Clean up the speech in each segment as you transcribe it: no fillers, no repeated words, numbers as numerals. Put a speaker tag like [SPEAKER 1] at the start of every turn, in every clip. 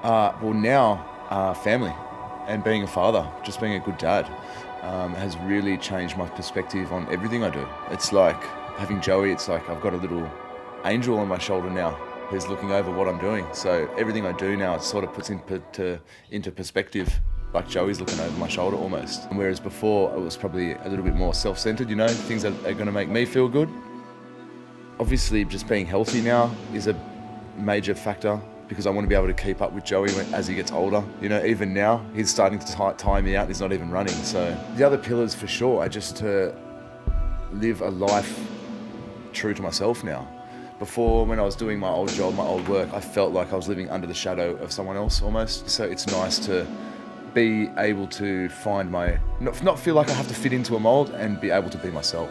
[SPEAKER 1] Well, now family and being a father, just being a good dad, has really changed my perspective on everything I do. It's like having Joey. It's like I've got a little angel on my shoulder now who's looking over what I'm doing. So everything I do now, it sort of puts into perspective, like Joey's looking over my shoulder almost. Whereas before, it was probably a little bit more self-centered, things that are going to make me feel good. Obviously, just being healthy now is a major factor because I want to be able to keep up with Joey as he gets older. Even now, he's starting to tire me out. He's not even running. So the other pillars for sure are just to live a life true to myself now. Before, when I was doing my old job, my old work, I felt like I was living under the shadow of someone else almost. So it's nice to be able to find not feel like I have to fit into a mold and be able to be myself.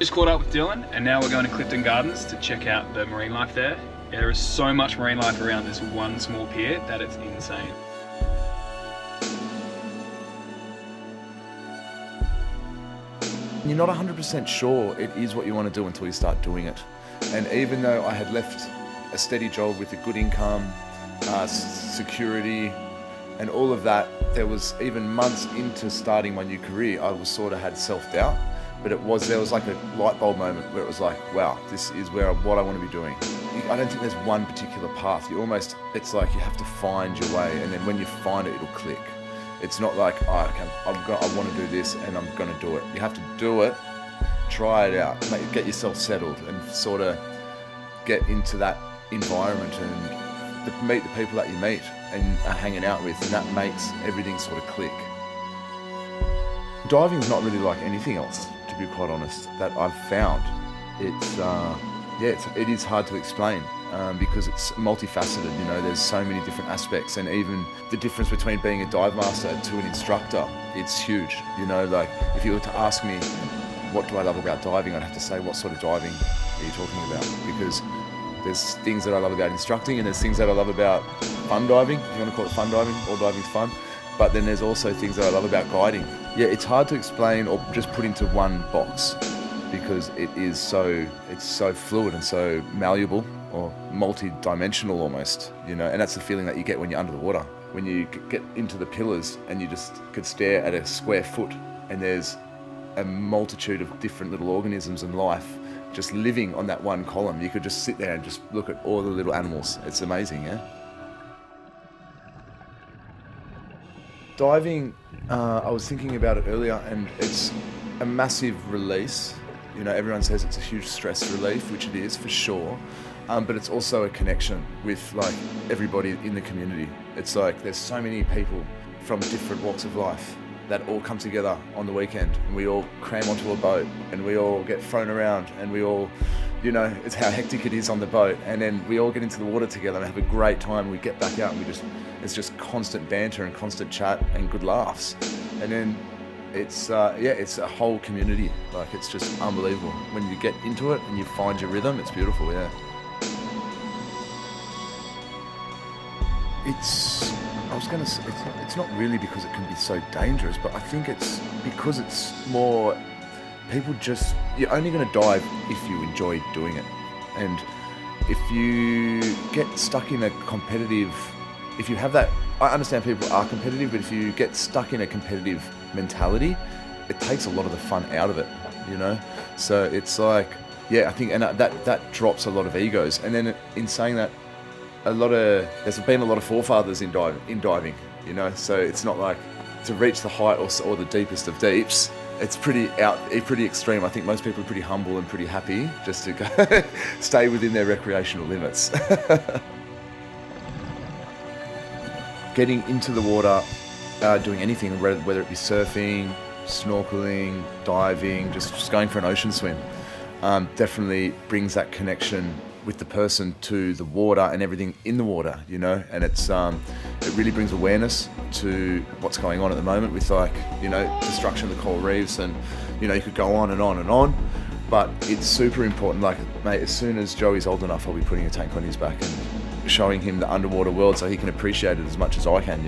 [SPEAKER 2] Just caught up with Dylan and now we're going to Clifton Gardens to check out the marine life there. Yeah, there is so much marine life around this one small pier that it's insane.
[SPEAKER 1] You're not 100% sure it is what you want to do until you start doing it. And even though I had left a steady job with a good income, security, and all of that, there was even months into starting my new career, I was sort of had self-doubt. But there was like a light bulb moment where it was like, wow, this is what I want to be doing. I don't think there's one particular path. It's like you have to find your way, and then when you find it, it'll click. It's not like, I want to do this and I'm going to do it. You have to do it, try it out, get yourself settled and sort of get into that environment and meet the people that you meet and are hanging out with, and that makes everything sort of click. Diving's not really like anything else, to be quite honest, that I've found. It is hard to explain because it's multifaceted. There's so many different aspects, and even the difference between being a dive master to an instructor, it's huge. Like if you were to ask me what do I love about diving, I'd have to say, what sort of diving are you talking about? Because there's things that I love about instructing, and there's things that I love about fun diving, if you want to call it fun diving. All diving's fun. But then there's also things that I love about guiding. Yeah, it's hard to explain or just put into one box because it's so fluid and so malleable or multi-dimensional almost, and that's the feeling that you get when you're under the water. When you get into the pillars and you just could stare at a square foot and there's a multitude of different little organisms and life just living on that one column. You could just sit there and just look at all the little animals. It's amazing, yeah? Diving, I was thinking about it earlier, and it's a massive release. Everyone says it's a huge stress relief, which it is for sure, but it's also a connection with like everybody in the community. It's like there's so many people from different walks of life that all come together on the weekend, and we all cram onto a boat, and we all get thrown around, and we all, it's how hectic it is on the boat, and then we all get into the water together and have a great time. We get back out and it's just constant banter and constant chat and good laughs. And then it's a whole community. Like, it's just unbelievable. When you get into it and you find your rhythm, it's beautiful, yeah. I was gonna say, it's not really because it can be so dangerous, but I think it's because it's more, you're only gonna dive if you enjoy doing it. And if you get stuck in if you have that, I understand people are competitive, but if you get stuck in a competitive mentality, it takes a lot of the fun out of it, So it's like, I think, and that drops a lot of egos. And then in saying that, there's been a lot of forefathers in diving, So it's not like to reach the height or the deepest of deeps. It's pretty extreme. I think most people are pretty humble and pretty happy just to go stay within their recreational limits. Getting into the water, doing anything, whether it be surfing, snorkeling, diving, just going for an ocean swim, definitely brings that connection with the person to the water and everything in the water, and it really brings awareness to what's going on at the moment with destruction of the coral reefs, and you could go on and on and on, but it's super important. Like, mate, as soon as Joey's old enough, I'll be putting a tank on his back and showing him the underwater world so he can appreciate it as much as I can,